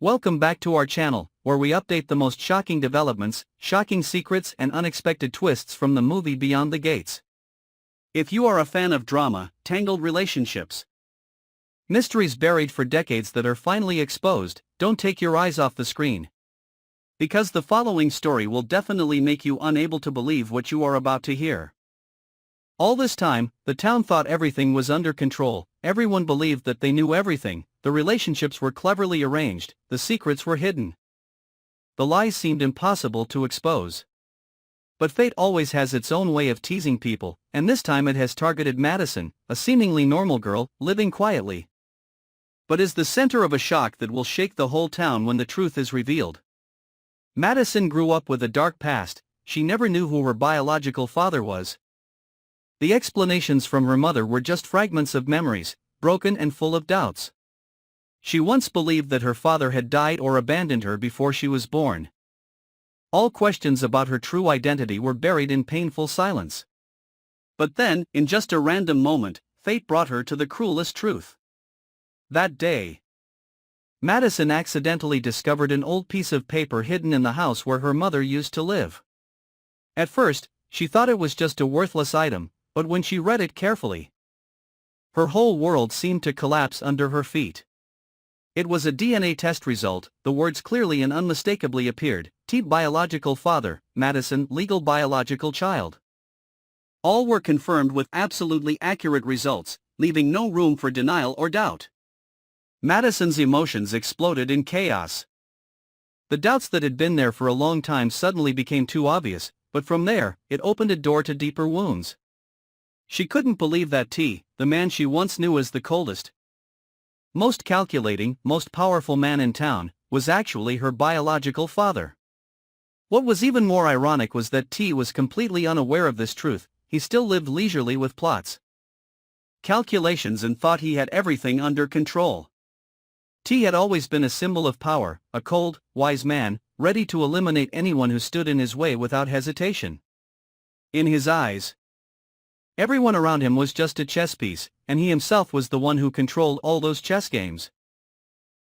Welcome back to our channel, where we update the most shocking developments, shocking secrets and unexpected twists from the movie Beyond the Gates. If you are a fan of drama, tangled relationships, mysteries buried for decades that are finally exposed, don't take your eyes off the screen. Because the following story will definitely make you unable to believe what you are about to hear. All this time, the town thought everything was under control, everyone believed that they knew everything, the relationships were cleverly arranged, the secrets were hidden. The lies seemed impossible to expose. But fate always has its own way of teasing people, and this time it has targeted Madison, a seemingly normal girl, living quietly. But is the center of a shock that will shake the whole town when the truth is revealed. Madison grew up with a dark past, she never knew who her biological father was. The explanations from her mother were just fragments of memories, broken and full of doubts. She once believed that her father had died or abandoned her before she was born. All questions about her true identity were buried in painful silence. But then, in just a random moment, fate brought her to the cruelest truth. That day, Madison accidentally discovered an old piece of paper hidden in the house where her mother used to live. At first, she thought it was just a worthless item, but when she read it carefully, her whole world seemed to collapse under her feet. It was a DNA test result, the words clearly and unmistakably appeared: T biological father, Madison legal biological child. All were confirmed with absolutely accurate results, leaving no room for denial or doubt. Madison's emotions exploded in chaos. The doubts that had been there for a long time suddenly became too obvious, but from there, it opened a door to deeper wounds. She couldn't believe that T, the man she once knew as the coldest, most calculating, most powerful man in town, was actually her biological father. What was even more ironic was that T was completely unaware of this truth. He still lived leisurely with plots, calculations, and thought he had everything under control. T had always been a symbol of power, a cold, wise man, ready to eliminate anyone who stood in his way without hesitation. In his eyes, everyone around him was just a chess piece, and he himself was the one who controlled all those chess games.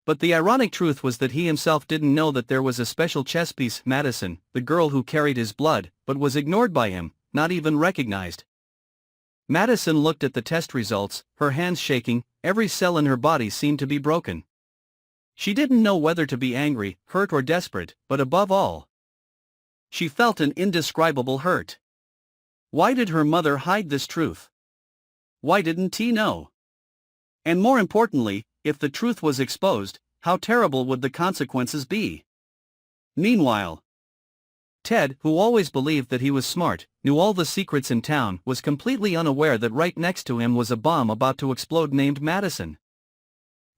But the ironic truth was that he himself didn't know that there was a special chess piece, Madison, the girl who carried his blood, but was ignored by him, not even recognized. Madison looked at the test results, her hands shaking, every cell in her body seemed to be broken. She didn't know whether to be angry, hurt or desperate, but above all, she felt an indescribable hurt. Why did her mother hide this truth? Why didn't T know? And more importantly, if the truth was exposed, how terrible would the consequences be? Meanwhile, Ted, who always believed that he was smart, knew all the secrets in town, was completely unaware that right next to him was a bomb about to explode named Madison.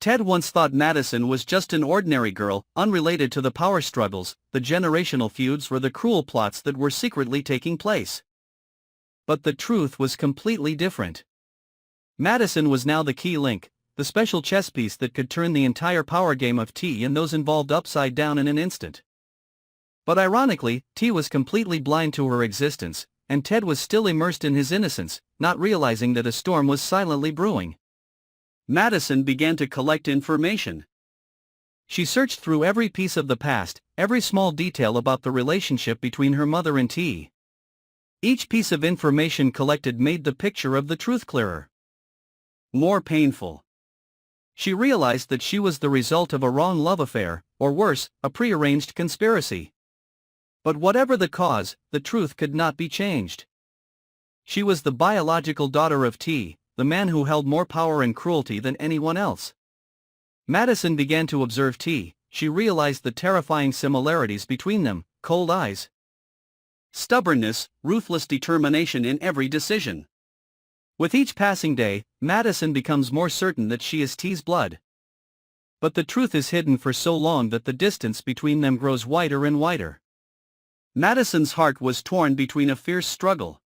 Ted once thought Madison was just an ordinary girl, unrelated to the power struggles, the generational feuds or the cruel plots that were secretly taking place. But the truth was completely different. Madison was now the key link, the special chess piece that could turn the entire power game of T and those involved upside down in an instant. But ironically, T was completely blind to her existence, and Ted was still immersed in his innocence, not realizing that a storm was silently brewing. Madison began to collect information. She searched through every piece of the past, every small detail about the relationship between her mother and T. Each piece of information collected made the picture of the truth clearer, more painful. She realized that she was the result of a wrong love affair, or worse, a prearranged conspiracy. But whatever the cause, the truth could not be changed. She was the biological daughter of T, the man who held more power and cruelty than anyone else. Madison began to observe T. She realized the terrifying similarities between them: cold eyes, stubbornness, ruthless determination in every decision. With each passing day, Madison becomes more certain that she is T's blood. But the truth is hidden for so long that the distance between them grows wider and wider. Madison's heart was torn between a fierce struggle.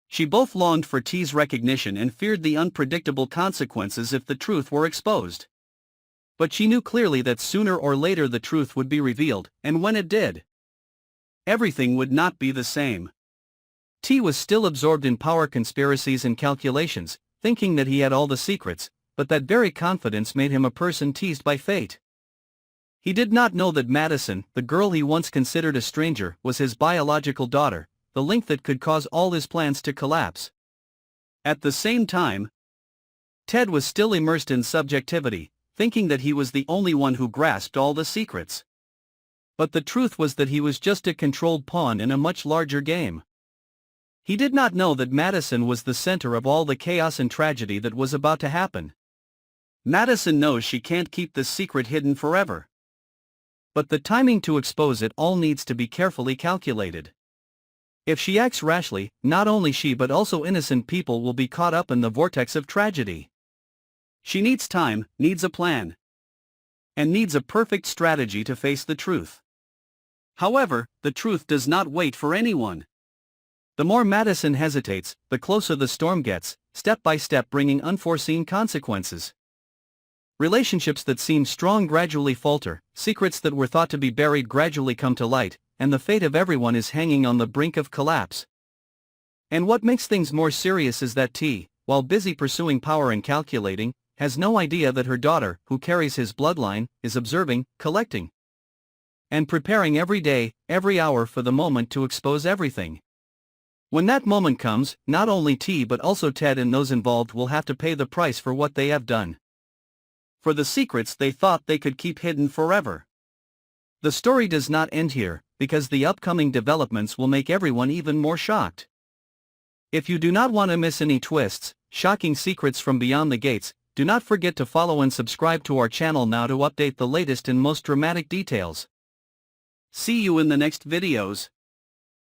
She both longed for T's recognition and feared the unpredictable consequences if the truth were exposed. But she knew clearly that sooner or later the truth would be revealed, and when it did, everything would not be the same. T was still absorbed in power conspiracies and calculations, thinking that he had all the secrets, but that very confidence made him a person teased by fate. He did not know that Madison, the girl he once considered a stranger, was his biological daughter, the link that could cause all his plans to collapse. At the same time, Ted was still immersed in subjectivity, thinking that he was the only one who grasped all the secrets. But the truth was that he was just a controlled pawn in a much larger game. He did not know that Madison was the center of all the chaos and tragedy that was about to happen. Madison knows she can't keep this secret hidden forever. But the timing to expose it all needs to be carefully calculated. If she acts rashly, not only she but also innocent people will be caught up in the vortex of tragedy. She needs time, needs a plan, and needs a perfect strategy to face the truth. However, the truth does not wait for anyone. The more Madison hesitates, the closer the storm gets, step by step bringing unforeseen consequences. Relationships that seem strong gradually falter, secrets that were thought to be buried gradually come to light, and the fate of everyone is hanging on the brink of collapse. And what makes things more serious is that T, while busy pursuing power and calculating, has no idea that her daughter, who carries his bloodline, is observing, collecting, and preparing every day, every hour for the moment to expose everything. When that moment comes, not only T but also Ted and those involved will have to pay the price for what they have done. For the secrets they thought they could keep hidden forever. The story does not end here, because the upcoming developments will make everyone even more shocked. If you do not want to miss any twists, shocking secrets from beyond the gates, do not forget to follow and subscribe to our channel now to update the latest and most dramatic details. See you in the next videos.